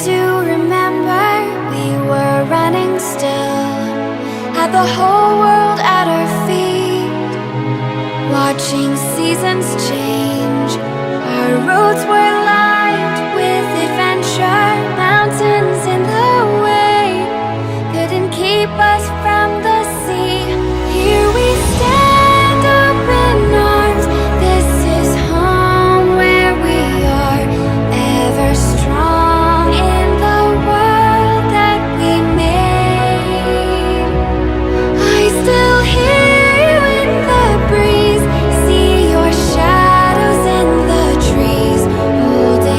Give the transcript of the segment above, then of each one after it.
do remember we were running still, had the whole world at our feet, watching seasons change. Our roads were lined with adventure, mountains in the way couldn't keep us from the sea. Here we stand, open arms. This is home where we are, ever strong in the world that we made. I still hear you in the breeze, see your shadows in the trees, holding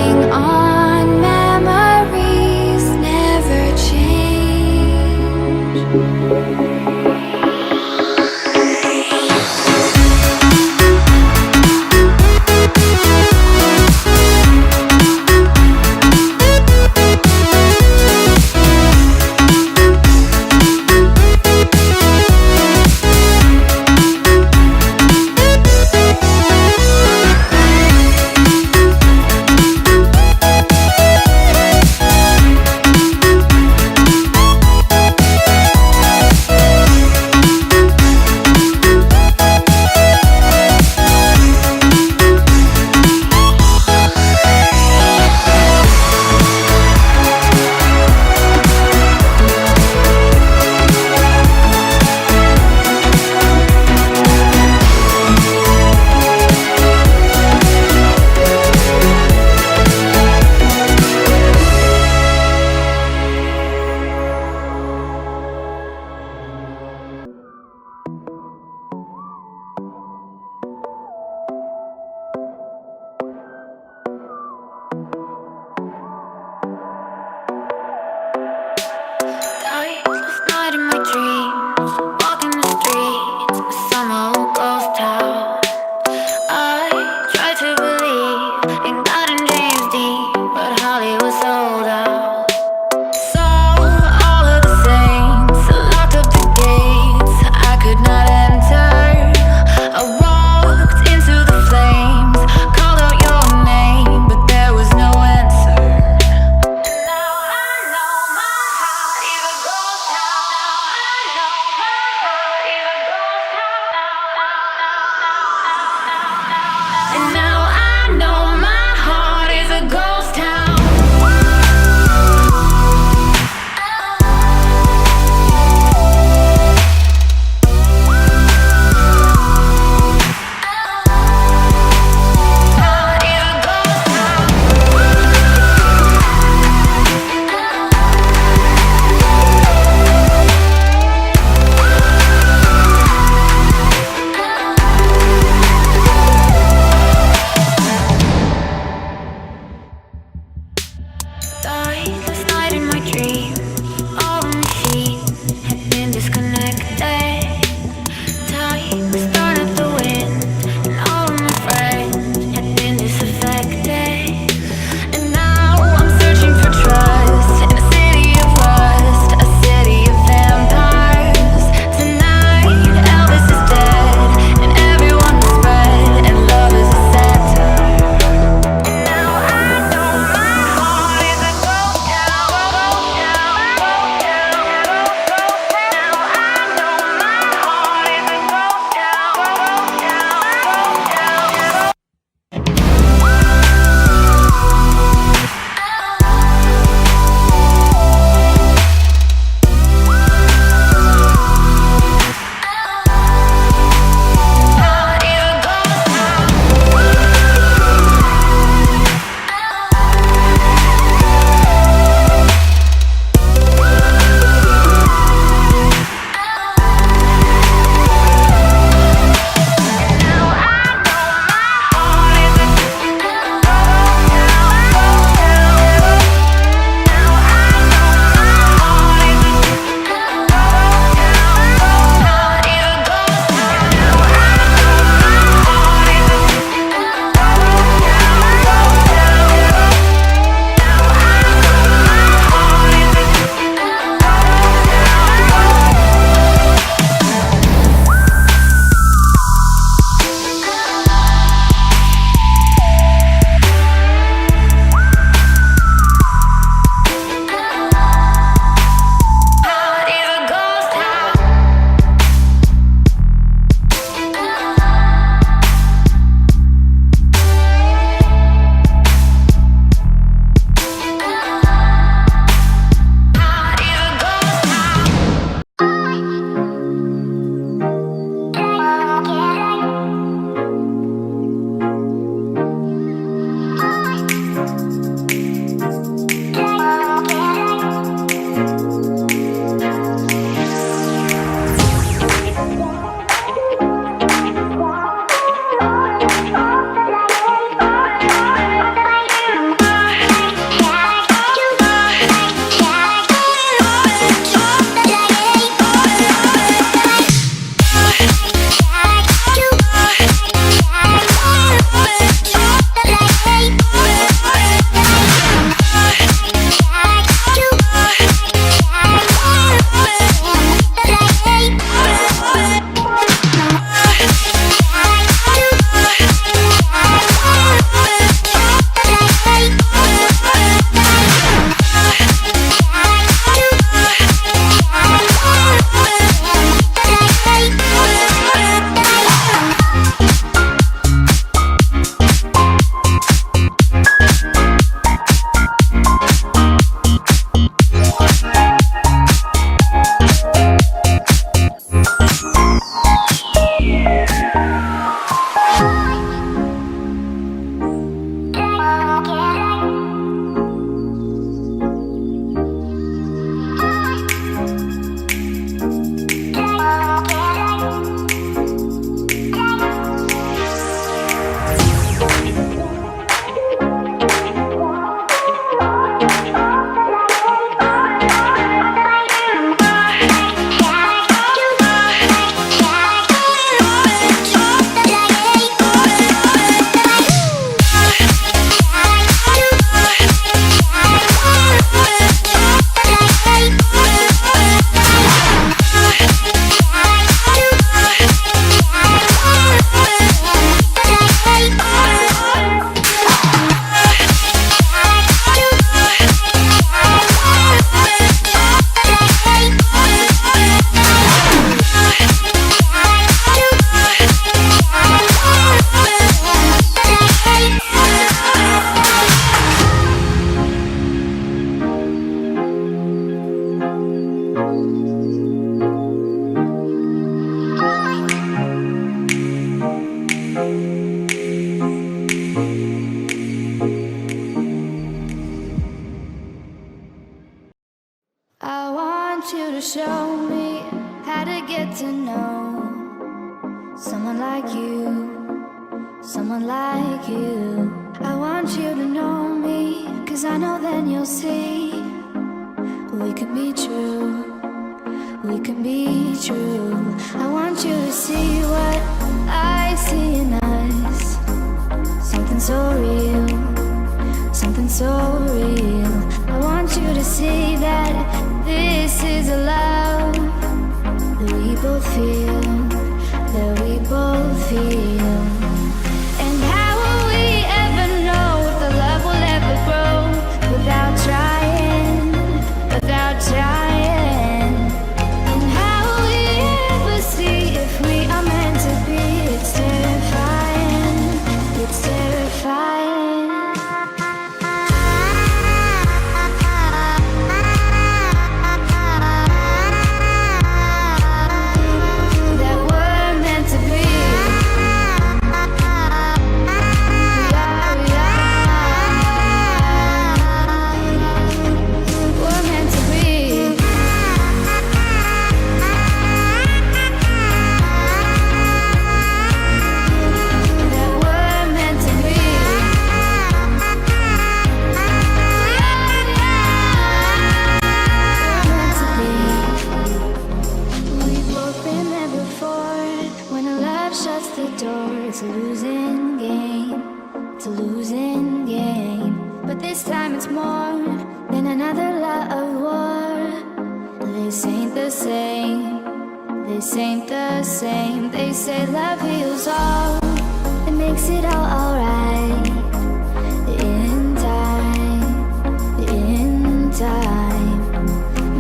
want you to show me how to get to know someone like you, someone like you. I want you to know me, 'cause I know then you'll see we can be true, we can be true. I want you to see what I see in us, something so real, something so real. I want you to see that this is a love that we both feel, that we both feel. And how will we ever know if the love will ever grow without trying, without trying? And how will we ever see if we are meant to be? It's terrifying, it's terrifying. That we're meant to be. We're meant to be. That we're meant to be. We've both been there before. When a love shuts the door, it's a losing game. It's a losing game. But this time it's more than another lot of war. This ain't the same. This ain't the same. They say love heals all. It makes it all alright. In time, in time.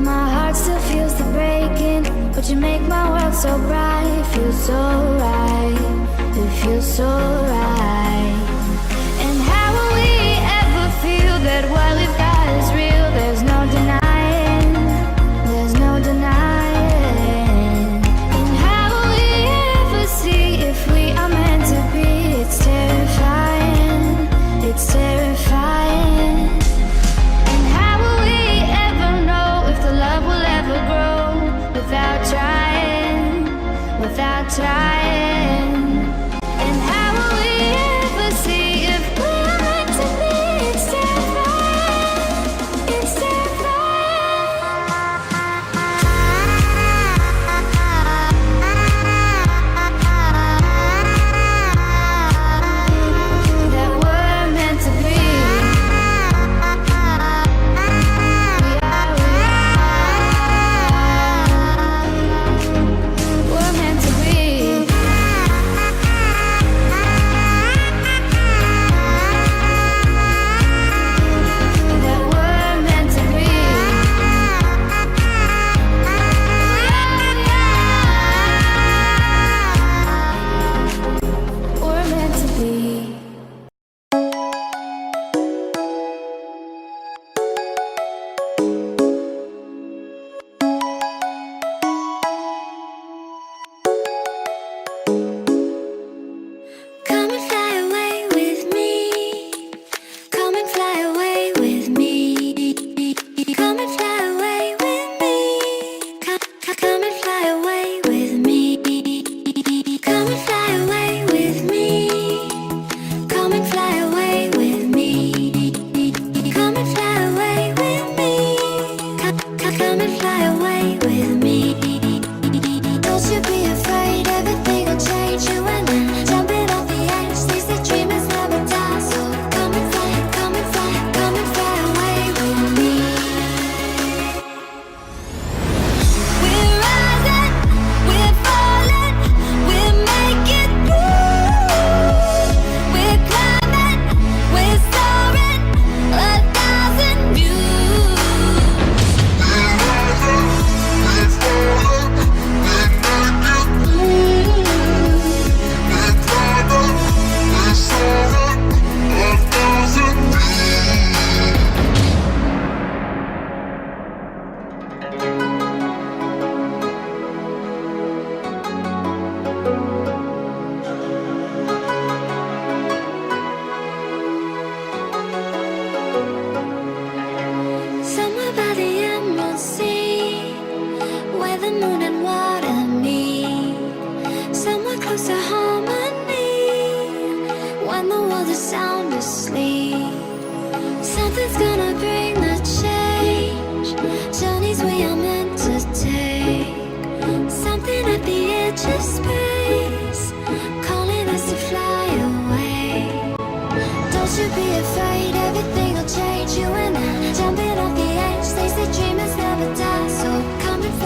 My heart still feels the breaking, but you make my world so bright. It feels so right. It feels so right. And how will we ever feel that what we've got is real? There's no denying. There's no denying. And how will we ever see if we are meant to be? It's terrifying. It's terrifying. And how will we ever know if the love will ever grow without trying, without trying? And how will we ever see if we are meant to be? It's terrifying, it's terrifying. That we're meant to be. We're meant to be. That we're meant to be. We're meant to be. Come and fly away with me. Come and fly away with me. Come and fly away with me. Come and fly away with me. Come and fly away with me. Come and fly away with me. Come and fly away with me. Come and fly away with me. Don't you be afraid, everything will change. You and I jumping off the edge. They say dreamers never die, so come and fly, come and fly, come and fly away with me. We're rising, we're falling, we're making through. We're climbing, we're soaring, 1,000 views. We're rising, we're the moon and water meet somewhere close to harmony. When the world is sound asleep, something's gonna bring the change. Journeys we are meant to take, something at the edge of space, calling us to fly away. Don't you be afraid, everything will change. You and I, jumping off the edge. They say dreamers never die.